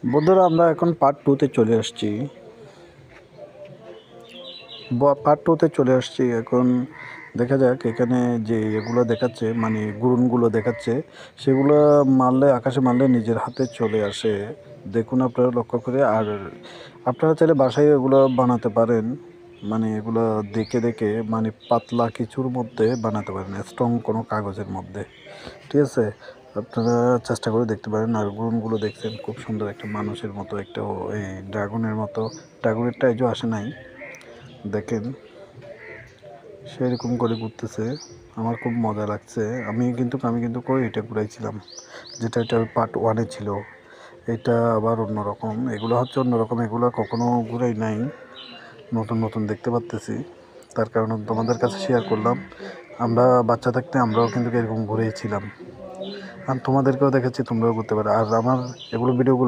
বন্ধুরা, আমরা এখন পার্ট টুতে চলে আসছি। এখন দেখা যাক এখানে যে এগুলো দেখাচ্ছে, মানে গুড়নগুলো দেখাচ্ছে, সেগুলো মারলে, আকাশে মারলে নিজের হাতে চলে আসে। দেখুন আপনারা লক্ষ্য করে। আর আপনারা চাইলে বাসায় এগুলো বানাতে পারেন, মানে এগুলো দেখে দেখে, মানে পাতলা কিছুর মধ্যে বানাতে পারেন, স্ট্রং কোনো কাগজের মধ্যে। ঠিক আছে, আপনারা চেষ্টা করে দেখতে পারেন। আর গুণগুলো দেখছেন, খুব সুন্দর একটা মানুষের মতো, একটা এই ড্রাগনের মতো। ড্রাগনেরটা এই যে আসে নাই, দেখেন সেরকম করে ঘুরতেছে। আমার খুব মজা লাগছে। আমি কিন্তু করে এটা ঘুরাইছিলাম, এটা পার্ট ওয়ানে ছিল। এটা আবার অন্যরকম, এগুলো হচ্ছে অন্যরকম, এগুলো কখনো ঘুরাই নাই, নতুন নতুন দেখতে পারতেছি, তার কারণে তোমাদের কাছে শেয়ার করলাম। আমরা বাচ্চা থাকতে আমরাও কিন্তু এরকম ঘুরেছিলাম, আর তোমাদেরকেও দেখাচ্ছি, তোমরাও করতে পারো। আর আমার এগুলো ভিডিওগুলো